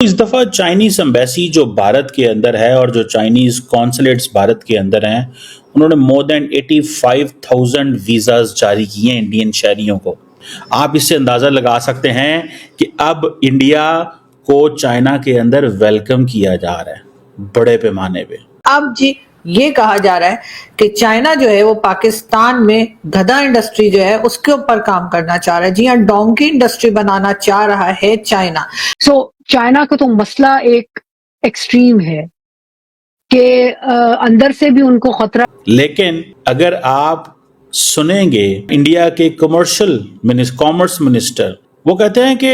इस दफा Chinese embassy जो भारत के अंदर है और जो चाइनीज कॉन्सुलेट्स भारत के अंदर हैं, उन्होंने मोर देन 85,000 वीजाज जारी किए हैं इंडियन शहरियों को। आप इससे अंदाजा लगा सकते हैं कि अब इंडिया को चाइना के अंदर वेलकम किया जा रहा है बड़े पैमाने पे। अब जी ये कहा जा रहा है कि चाइना जो है वो पाकिस्तान में गधा इंडस्ट्री जो है उसके ऊपर काम करना चाह रहा है। जी हाँ, डोंकी इंडस्ट्री बनाना चाह रहा है चाइना। चाइना का तो मसला एक एक्सट्रीम है कि अंदर से भी उनको खतरा। लेकिन अगर आप सुनेंगे इंडिया के कॉमर्स मिनिस्टर, वो कहते हैं कि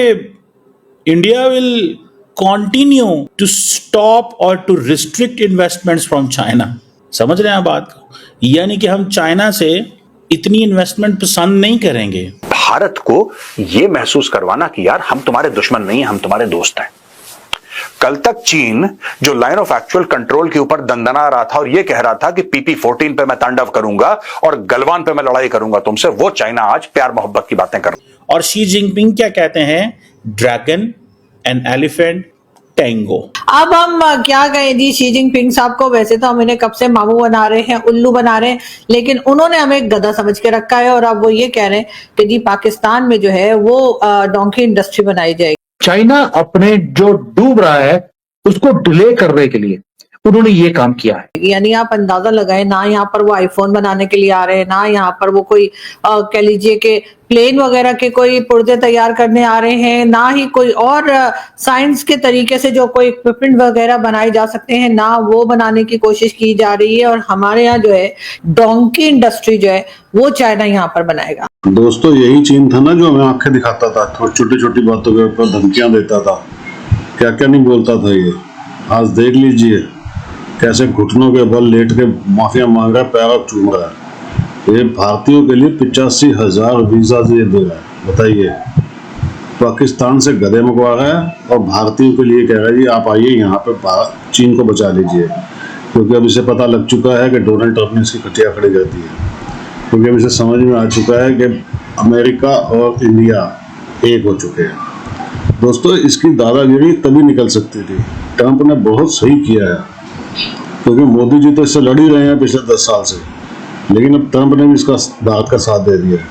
India will continue to stop और to restrict investments from China. समझ रहे हैं आप बात को? यानी कि हम चाइना से इतनी इन्वेस्टमेंट पसंद नहीं करेंगे। भारत को यह महसूस करवाना कि यार हम तुम्हारे दुश्मन नहीं, हम तुम्हारे दोस्त हैं। कल तक चीन जो लाइन ऑफ एक्चुअल कंट्रोल के ऊपर दंदना रहा था और यह कह रहा था कि PP-14 पे मैं तांडव करूंगा और गलवान पे मैं लड़ाई करूंगा तुमसे, वो चाइना आज प्यार मोहब्बत की बातें कर रहा है। और शी जिनपिंग क्या कहते हैं? Dragon and elephant Tengo. अब हम क्या कहें जी शी जिनपिंग साहब को। वैसे तो हम इन्हें कब से मामू बना रहे हैं, उल्लू बना रहे हैं, लेकिन उन्होंने हमें गधा समझ के रखा है और अब वो ये कह रहे हैं कि जी पाकिस्तान में जो है वो डोंकी इंडस्ट्री बनाई जाएगी। चाइना अपने जो डूब रहा है उसको डिले करने के लिए उन्होंने ये काम किया है। यानी आप अंदाजा लगाएं, ना यहाँ पर वो आईफोन बनाने के लिए आ रहे हैं, ना यहाँ पर वो कोई कह लीजिए कि प्लेन वगैरह के कोई पुर्जे तैयार करने आ रहे हैं, ना ही कोई और साइंस के तरीके से जो कोई इक्विपमेंट वगैरह बनाए जा सकते हैं, ना वो बनाने की कोशिश की जा रही है। और हमारे यहाँ जो है डोंकी इंडस्ट्री जो है वो चाइना यहाँ पर बनाएगा। दोस्तों, यही चीन था ना जो हमें आंखें दिखाता था, छोटी छोटी बातों के ऊपर धमकियां देता था, क्या क्या नहीं बोलता था। ये आज देख लीजिए कैसे घुटनों के बल लेट के माफिया मांग रहा है, पैर चूम रहा है। ये भारतीयों के लिए 85,000 वीजा ये दे रहा है। बताइए, पाकिस्तान से गधे मंगवा रहा है और भारतीयों के लिए कह रहा है जी आप आइए यहाँ पे चीन को बचा लीजिए, क्योंकि अब इसे पता लग चुका है कि डोनाल्ड ट्रंप ने इसकी खटिया खड़ी कर दी है। क्योंकि अब इसे समझ में आ चुका है कि अमेरिका और इंडिया एक हो चुके हैं। दोस्तों, इसकी दादागिरी तभी निकल सकती थी। ट्रंप ने बहुत सही किया है, क्योंकि मोदी जी तो इससे लड़ ही रहे हैं पिछले 10 साल से, लेकिन अब ट्रंप ने भी इसका भारत का साथ दे दिया है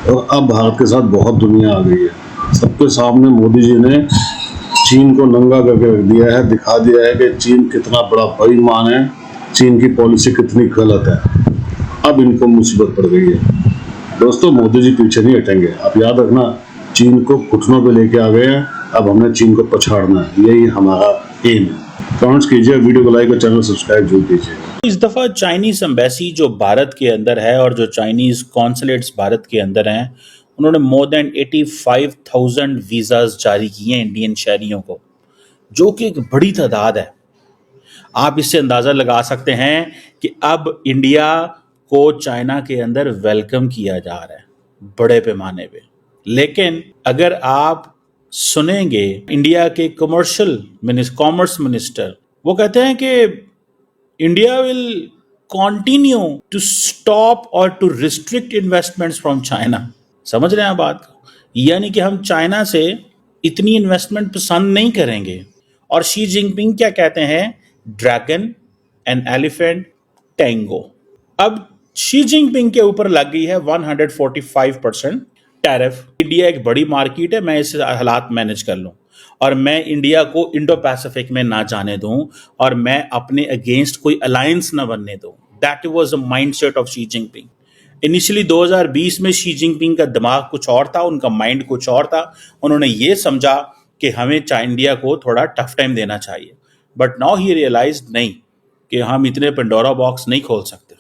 और अब भारत के साथ बहुत दुनिया आ गई है। सबके सामने मोदी जी ने चीन को नंगा करके रख दिया है, दिखा दिया है कि चीन कितना बड़ा बेईमान है, चीन की पॉलिसी कितनी गलत है। अब इनको मुसीबत पड़ गई है। दोस्तों, मोदी जी पीछे नहीं हटेंगे। आप याद रखना, चीन को घुटनों पे लेके आ गए हैं, अब हमने चीन को पछाड़ना है, यही हमारा एम है। कमेंट्स कीजिए, वीडियो को लाइक और चैनल सब्सक्राइब जरूर कीजिए। इस दफा चाइनीज एम्बेसी जो भारत के अंदर है और जो चाइनीज कॉन्सुलेट्स भारत के अंदर हैं, उन्होंने मोर देन 85,000 वीजाज जारी किए हैं इंडियन शहरियों को, जो कि एक बड़ी तादाद है। आप इससे अंदाजा लगा सकते हैं कि अब इंडिया को चाइना के अंदर वेलकम किया जा रहा है बड़े पैमाने पे। लेकिन अगर आप सुनेंगे इंडिया के कॉमर्स मिनिस्टर, वो कहते हैं कि India will continue to stop और to restrict investments from China. समझ रहे हैं आप बात को? यानी कि हम चाइना से इतनी इन्वेस्टमेंट पसंद नहीं करेंगे। और शी जिनपिंग क्या कहते हैं? Dragon and elephant Tengo. अब शी जिनपिंग के ऊपर लग गई है 145% टैरिफ। इंडिया एक बड़ी मार्केट है, मैं इस हालात मैनेज कर लूं और मैं इंडिया को इंडो पैसिफिक में ना जाने दूं और मैं अपने अगेंस्ट कोई अलायंस ना बनने दूं। That was the mindset of Xi Jinping. Initially 2020 में शी जिनपिंग का दिमाग कुछ और था, उनका माइंड कुछ और था। उन्होंने ये समझा कि हमें इंडिया को थोड़ा टफ टाइम देना चाहिए, बट नाउ ही रियलाइज नहीं कि हम इतने पेंडोरा बॉक्स नहीं खोल सकते।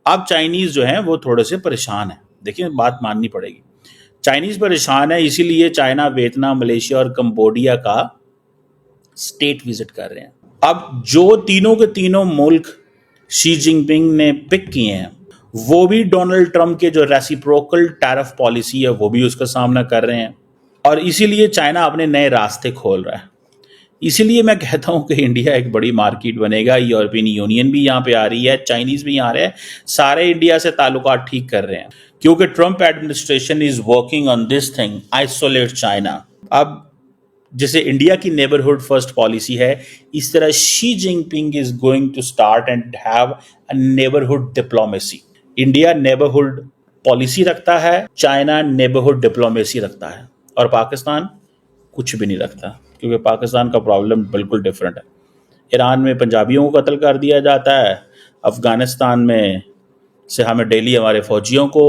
अब चाइनीज जो हैं वो थोड़े से परेशान हैं। देखिए, बात माननी पड़ेगी, चाइनीज परेशान है, इसीलिए चाइना, वियतनाम, मलेशिया और कंबोडिया का स्टेट विजिट कर रहे हैं। अब जो तीनों के तीनों मुल्क शी जिनपिंग ने पिक किए हैं, वो भी डोनाल्ड ट्रंप के जो रेसिप्रोकल टैरिफ पॉलिसी है वो भी उसका सामना कर रहे हैं और इसीलिए चाइना अपने नए रास्ते खोल रहा है। इसीलिए मैं कहता हूं कि इंडिया एक बड़ी मार्केट बनेगा। यूरोपियन यूनियन भी यहाँ पे आ रही है, चाइनीज भी यहाँ आ रहे हैं, सारे इंडिया से ताल्लुकात ठीक कर रहे हैं, क्योंकि Trump administration is working on this thing, isolate China. अब जैसे इंडिया की नेबरहुड फर्स्ट पॉलिसी है, इस तरह Xi Jinping is going to start and have a neighbourhood diplomacy. India neighbourhood policy रखता है, चाइना नेबरहुड डिप्लोमेसी रखता है, और पाकिस्तान कुछ भी नहीं रखता, क्योंकि पाकिस्तान का प्रॉब्लम बिल्कुल डिफरेंट है। ईरान में पंजाबियों को कत्ल कर दिया जाता है, अफगानिस्तान में से हमें डेली हमारे फौजियों को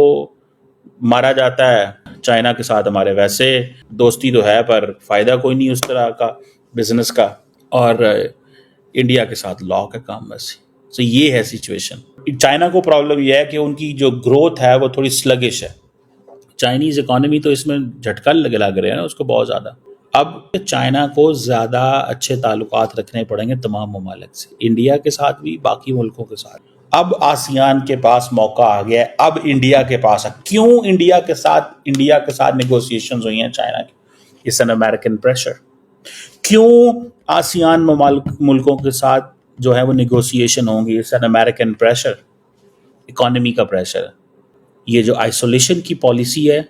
मारा जाता है, चाइना के साथ हमारे वैसे दोस्ती तो है पर फ़ायदा कोई नहीं उस तरह का बिजनेस का, और इंडिया के साथ लॉ का काम बस। तो ये है सिचुएशन। चाइना को प्रॉब्लम यह है कि उनकी जो ग्रोथ है वो थोड़ी स्लगिश है। चाइनीज़ इकोनॉमी तो इसमें झटका लग रहे हैं ना उसको बहुत ज़्यादा। अब चाइना को ज़्यादा अच्छे ताल्लुकात रखने पड़ेंगे तमाम ममालिक से, इंडिया के साथ भी, बाकी मुल्कों के साथ। अब आसियान के पास मौका आ गया है, अब इंडिया के पास है। क्यों इंडिया के साथ नेगोशिएशंस हुई हैं चाइना की? It's an American pressure. क्यों आसियान मुल्कों के साथ जो है वो नेगोशिएशन होंगी? It's an American pressure, economy का प्रेशर है। ये जो आइसोलेशन की पॉलिसी है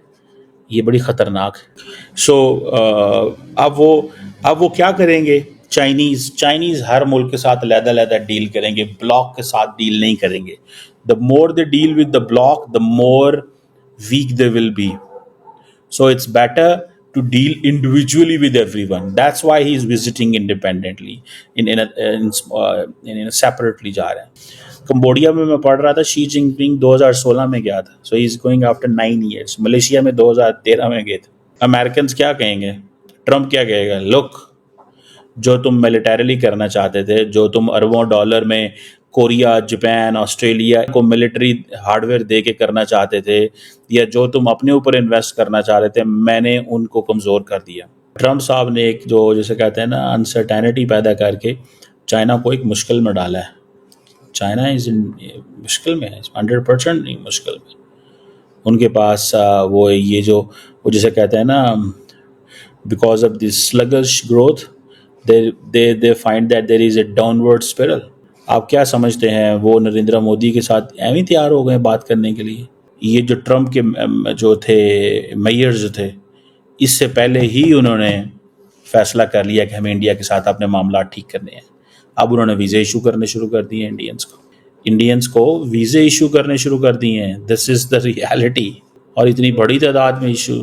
ये बड़ी ख़तरनाक है। सो अब वो क्या करेंगे? चाइनीज़ हर मुल्क के साथ अलग-अलग डील करेंगे, ब्लॉक के साथ डील नहीं करेंगे। The more they deal with the bloc, the more weak they will be. So it's better to deal individually with everyone. That's why he is visiting independently, in a separately जा रहे हैं। Cambodia में मैं पढ़ रहा था, Xi Jinping 2016 में गया था, so he is going after 9 years। Malaysia में 2013 में गए थे। अमेरिकन क्या कहेंगे? ट्रम्प क्या कहेगा? लुक, जो तुम मिलिटरीली करना चाहते थे, जो तुम अरबों डॉलर में कोरिया, जापान, ऑस्ट्रेलिया को मिलिट्री हार्डवेयर दे के करना चाहते थे, या जो तुम अपने ऊपर इन्वेस्ट करना चाह रहे थे, मैंने उनको कमज़ोर कर दिया। ट्रम्प साहब ने एक जो जैसे कहते हैं ना अनसर्टेनिटी पैदा करके चाइना को एक मुश्किल में डाला है। चाइना इज मुश्किल में है, 100% नहीं मुश्किल में। उनके पास वो जैसे कहते हैं ना, because of this sluggish growth they find that there is a downward spiral। आप क्या समझते हैं, वो नरेंद्र मोदी के साथ एवं तैयार हो गए बात करने के लिए? ये जो ट्रम्प के जो थे मेयर्स जो थे, इससे पहले ही उन्होंने फैसला कर लिया कि हमें इंडिया के साथ अपने मामला ठीक करने हैं। अब उन्होंने वीज़े इशू करने शुरू कर दिए इंडियंस को वीज़े इशू करने शुरू कर दिए हैं। This is the reality. और इतनी बड़ी तादाद में इशू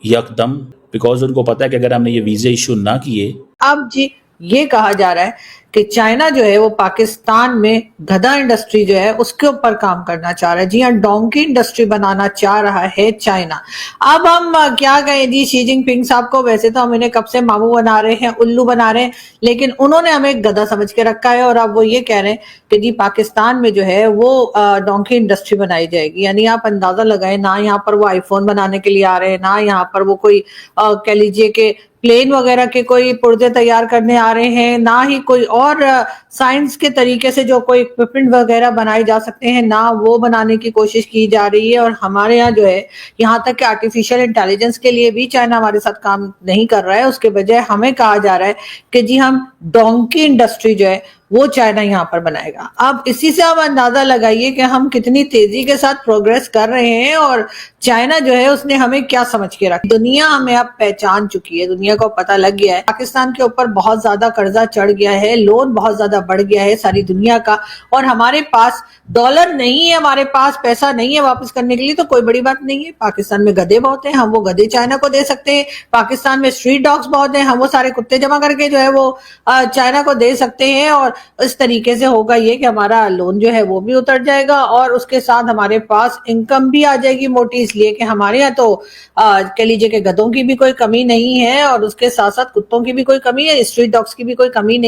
यकदम, बिकॉज उनको पता है कि अगर हमने ये वीज़े इशू ना किए। अब जी ये कहा जा रहा है कि चाइना जो है वो पाकिस्तान में गधा इंडस्ट्री जो है उसके ऊपर काम करना चाह रहा है। जी हाँ, डोंकी इंडस्ट्री बनाना चाह रहा है चाइना। अब हम क्या कहें जी, शी जिनपिंग साहब को वैसे तो हम इन्हें कब से मामू बना रहे हैं, उल्लू बना रहे हैं, लेकिन उन्होंने हमें गधा समझ के रखा है। और अब वो ये कह रहे हैं कि जी पाकिस्तान में जो है वो डोंकी इंडस्ट्री बनाई जाएगी। यानी आप अंदाजा लगाएं, ना यहाँ पर वो आईफोन बनाने के लिए आ रहे हैं, ना यहाँ पर वो कोई कह लीजिए कि प्लेन वगैरह के कोई पुर्जे तैयार करने आ रहे हैं, ना ही कोई और साइंस के तरीके से जो कोई इक्विपमेंट वगैरह बनाए जा सकते हैं, ना वो बनाने की कोशिश की जा रही है। और हमारे यहाँ जो है, यहाँ तक कि आर्टिफिशियल इंटेलिजेंस के लिए भी चाइना हमारे साथ काम नहीं कर रहा है। उसके बजाय हमें कहा जा रहा है कि जी हम डोंकी इंडस्ट्री जो है वो चाइना यहाँ पर बनाएगा। अब इसी से आप अंदाजा लगाइए कि हम कितनी तेजी के साथ प्रोग्रेस कर रहे हैं, और चाइना जो है उसने हमें क्या समझ के रखा। दुनिया हमें अब पहचान चुकी है, दुनिया को पता लग गया है पाकिस्तान के ऊपर बहुत ज्यादा कर्जा चढ़ गया है, लोन बहुत ज्यादा बढ़ गया है सारी दुनिया का, और हमारे पास डॉलर नहीं है, हमारे पास पैसा नहीं है वापस करने के लिए। तो कोई बड़ी बात नहीं है, पाकिस्तान में गधे बहुत हैं, हम वो गधे चाइना को दे सकते हैं। पाकिस्तान में स्ट्रीट डॉग्स बहुत हैं, हम वो सारे कुत्ते जमा करके जो है वो चाइना को दे सकते हैं। और इस तरीके से होगा ये कि हमारा लोन जो है वो भी उतर जाएगा, और उसके साथ हमारे पास इनकम भी आ जाएगी मोटी, इसलिए कि हमारे यहाँ तो कह लीजिए कि गधों की भी कोई कमी नहीं है, और उसके साथ साथ कुत्तों की भी कोई कमी है, स्ट्रीट डॉग्स की भी कोई कमी नहीं।